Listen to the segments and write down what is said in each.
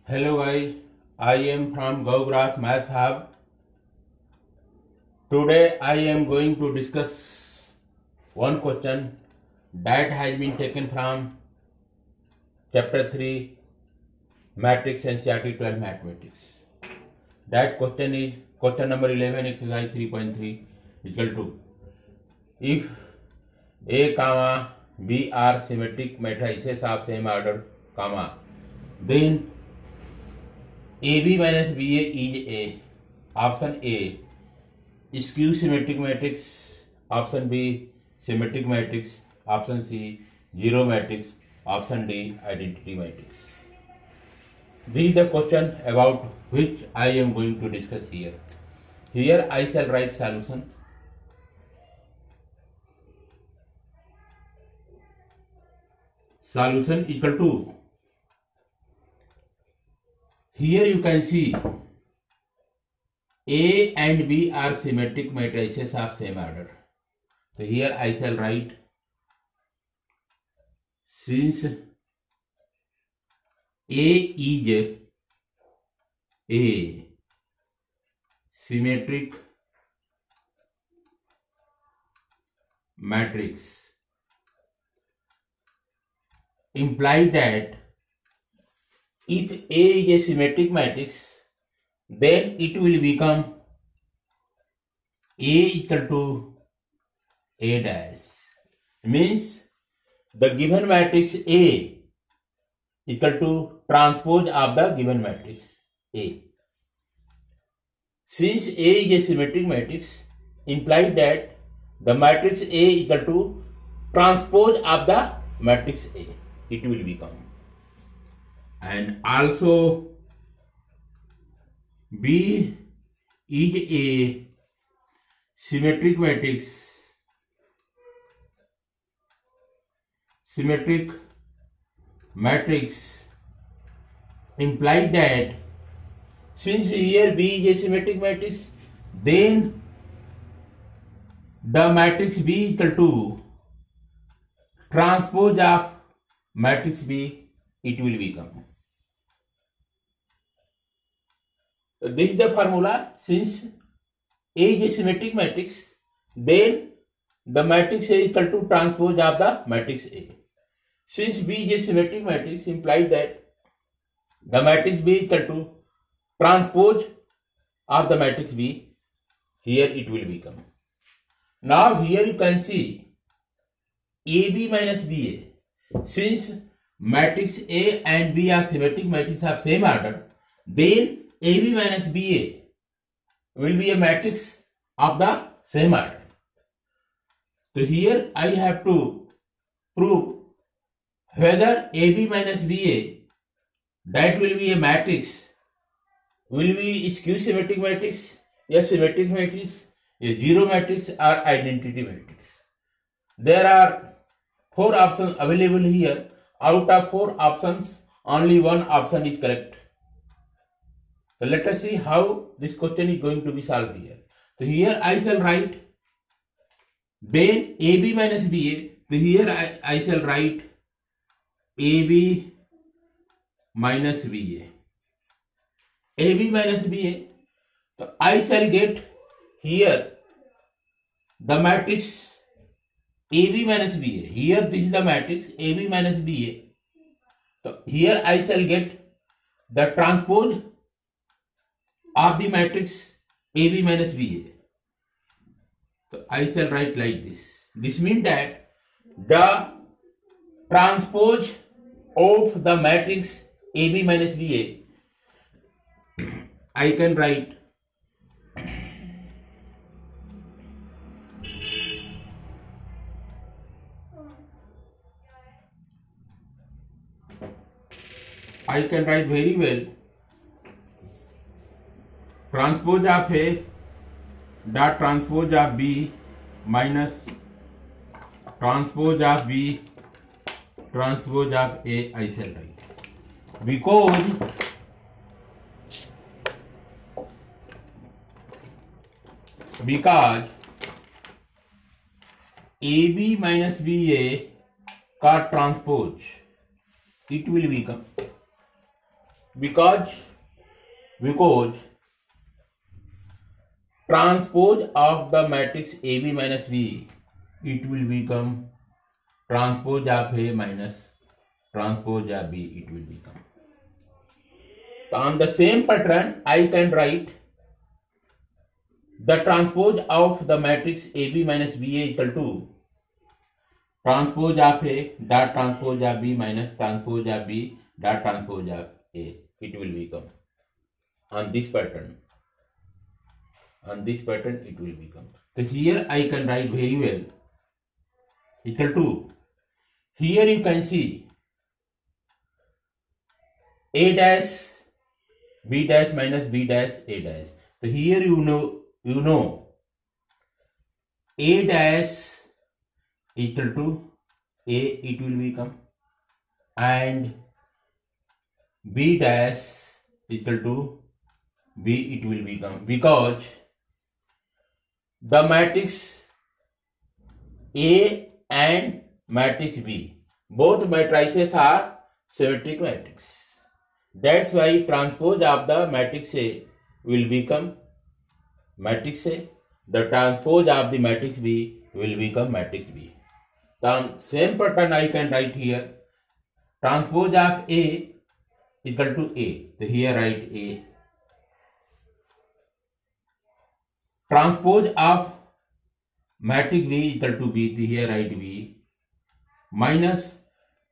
Hello guys, I am from Gaugrass Math Hub. Today I am going to discuss one question that has been taken from chapter 3 Matrix NCERT 12 Mathematics. That question is question number 11 exercise 3.3 equal to if A comma B are symmetric matrices of same order comma then AB minus BA is a option A skew symmetric matrix, option B symmetric matrix, option C zero matrix, option D identity matrix. This is the question about which I am going to discuss here. Here I shall write solution. Solution equal to, here you can see A and B are symmetric matrices of same order. So here I shall write, since A is a symmetric matrix, implies that if A is a symmetric matrix, then it will become A equal to A dash. Means the given matrix A equal to transpose of the given matrix A. Since A is a symmetric matrix, implies that the matrix A equal to transpose of the matrix A. It will become. And also B is a symmetric matrix implies that since here B is a symmetric matrix, then the matrix B equal to transpose of matrix B, it will become. So this is the formula. Since A is a symmetric matrix, then the matrix A equal to transpose of the matrix A. Since B is a symmetric matrix, implies that the matrix B equal to transpose of the matrix B. Here it will become. Now here you can see AB minus BA. Since matrix A and B are symmetric matrices of same order, then AB minus BA will be a matrix of the same order. So here I have to prove whether AB minus BA, that will be a matrix, will be skew symmetric matrix, a symmetric matrix, a zero matrix, or identity matrix. There are 4 options available here. Out of 4 options, only one option is correct. So let us see how this question is going to be solved here. So here I shall write, then AB minus BA. So here I shall write AB minus BA. AB minus BA. So I shall get here the matrix AB minus BA. Here this is the matrix AB minus BA. So here I shall get the transpose of the matrix AB minus BA. So I shall write like this. This means that the transpose of the matrix AB minus BA, I can write very well transpose of A dot transpose of B minus transpose of B transpose of A, I shall write, because AB minus BA का transpose, it will become, because transpose of the matrix AB minus B, it will become transpose of A minus transpose of B, it will become. So on the same pattern, I can write the transpose of the matrix AB minus BA equal to transpose of A dot transpose of B minus transpose of B dot transpose of A. It will become on this pattern. On this pattern it will become. So here I can write very well equal to, here you can see A dash B dash minus B dash A dash. So here you know A dash equal to A, it will become, and B dash equal to B, it will become, because the matrix A and matrix B, both matrices are symmetric matrix. That's why transpose of the matrix A will become matrix A. The transpose of the matrix B will become matrix B. The same pattern I can write here. Transpose of A equal to A. So here write A. Transpose of matrix B equal to B. So here write B. Minus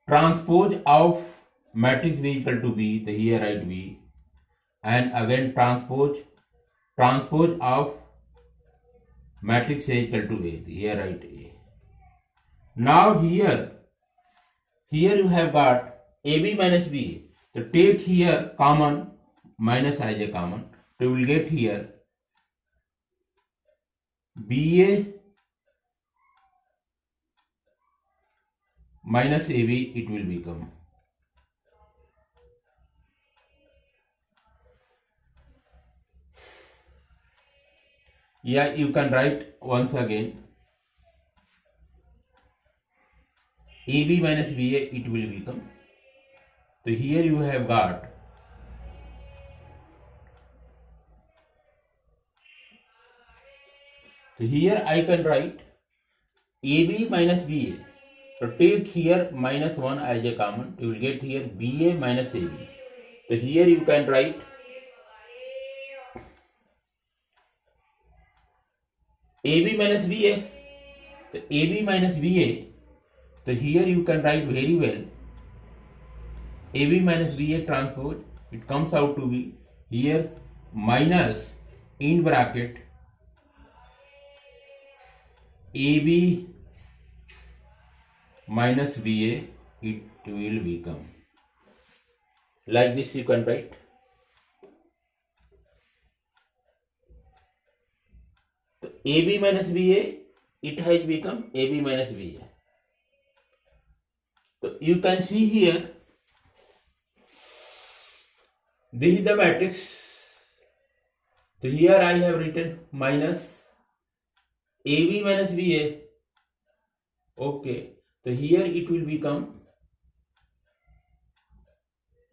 transpose of matrix B equal to B. So here write B. And again transpose of matrix A equal to A. So here write A. Now here you have got AB minus BA. So take here common, minus as a common. So you will get here BA minus AB, it will become. Yeah, you can write once again. AB minus BA, it will become. So here you have got so here I can write AB minus BA. So take here minus 1 as a common. You will get here BA minus AB. So here you can write AB minus BA. So AB minus BA. So here you can write very well AB minus BA transpose. It comes out to be here minus in bracket AB minus BA, it will become. Like this you can write. So AB minus BA, it has become AB minus BA. So you can see here, this is the matrix. So here I have written minus AB minus BA. Okay. So here it will become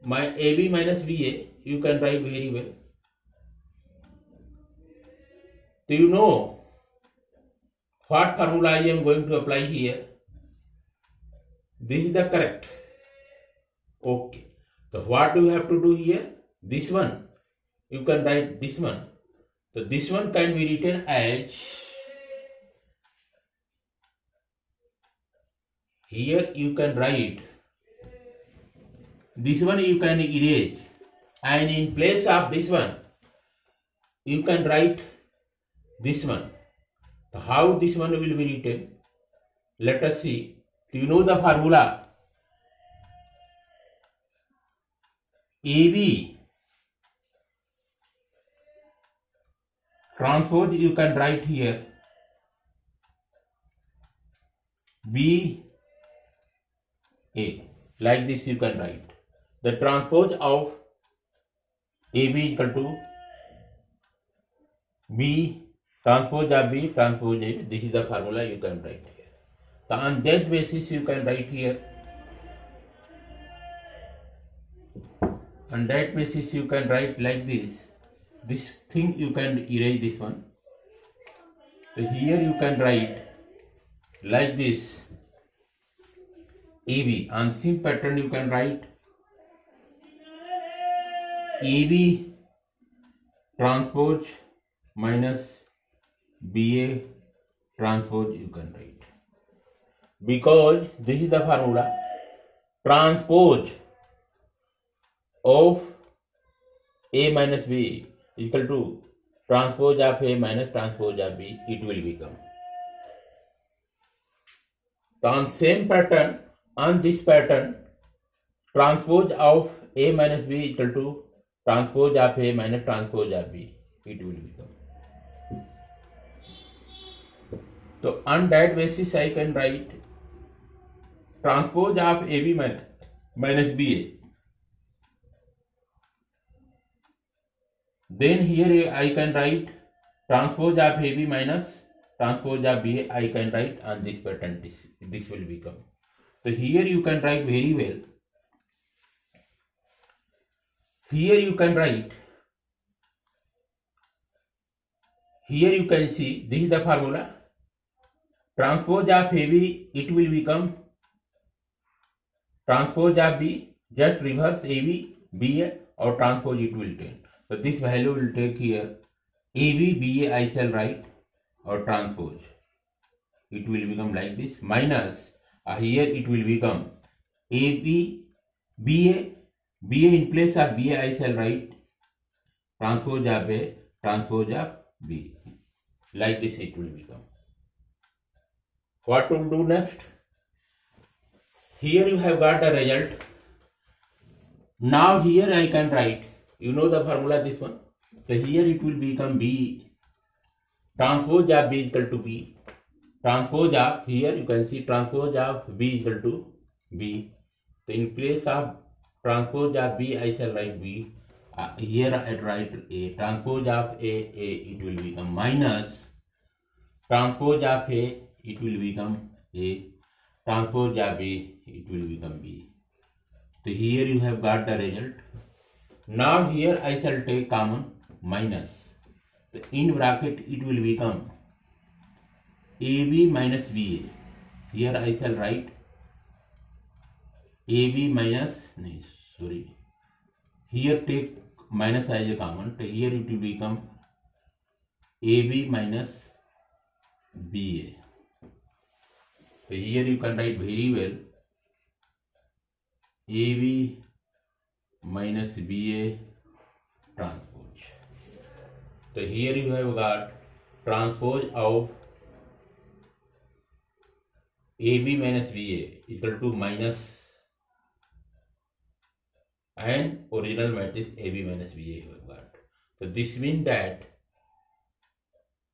my AB minus BA. You can write very well. So you know what formula I am going to apply here. This is the correct. Okay. So what do you have to do here? This one. You can write this one. So this one can be written as, here you can write, this one you can erase, and in place of this one you can write this one. So how this one will be written? Let us see. Do you know the formula? AB transpose you can write here B A. Like this you can write. The transpose of AB equal to B transpose of B transpose A. This is the formula you can write here. So on that basis you can write here on that basis you can write like this thing you can erase this one. So here you can write like this AB. On same pattern you can write AB transpose minus BA transpose you can write, because this is the formula. Transpose of A minus B equal to transpose of A minus transpose of B, it will become. So on same pattern, on this pattern, transpose of A minus B equal to transpose of A minus transpose of B, it will become. So on that basis I can write transpose of AB minus BA. Then here I can write transpose of AB minus transpose of BA. I can write on this pattern. This will become. So here you can write very well. Here you can write. Here you can see this is the formula. Transpose of AB, it will become transpose of B, just reverse AB, BA, or transpose it will take. So this value will take here AB, BA I shall write, or transpose. It will become like this, minus here it will become AB, BA, BA in place of BA I shall write transpose of A, transpose of B. Like this it will become. What to do next? Here you have got a result. Now here I can write, you know the formula, this one. So here it will become B, transpose of B equal to B, transpose of, here you can see transpose of B equal to B. So in place of transpose of B I shall write B. Here I write A, transpose of A, it will become minus transpose of A, it will become A, transpose of B, it will become B. So here you have got the result. Now here I shall take common minus. So in bracket it will become AB minus BA. Here I shall write AB minus, here take minus as a common. So here it will become AB minus BA. So here you can write very well AB minus BA transpose. So here you have got transpose of AB minus BA equal to minus and original matrix AB minus BA you have got. So this means that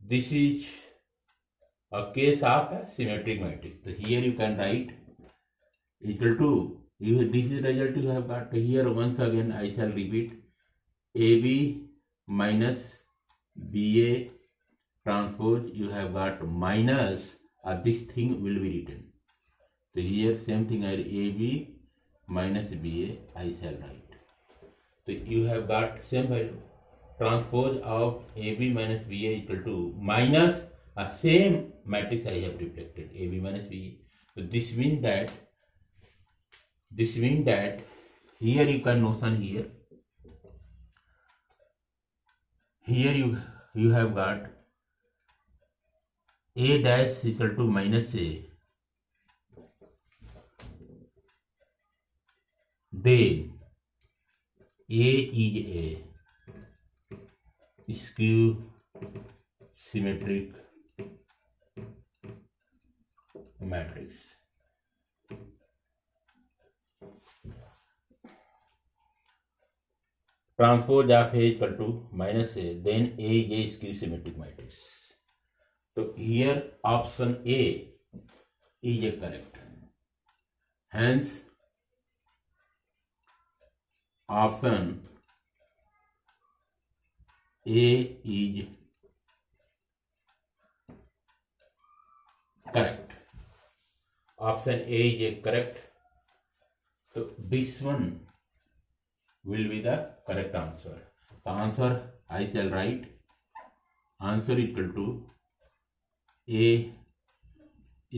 this is a case of a symmetric matrix. So here you can write equal to, this is the result you have got. Here once again I shall repeat AB minus BA transpose, you have got minus, this thing will be written. So here same thing, AB minus BA I shall write. So you have got same value, transpose of AB minus BA equal to minus a same matrix I have reflected, AB minus BA. So this means that here you can notion here you have got A dash equal to minus A, then A is a skew symmetric matrix. Transpose of A equal to minus A, then A is a skew symmetric matrix. So here option A is a correct. Hence option A is correct. Option A is correct. So this one will be the correct answer. The answer I shall write answer equal to A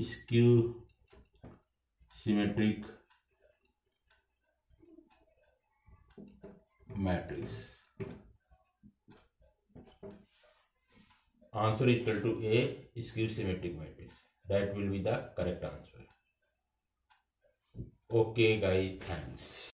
skew symmetric matrix. Answer equal to A skew symmetric matrix. That will be the correct answer. Okay guys, thanks.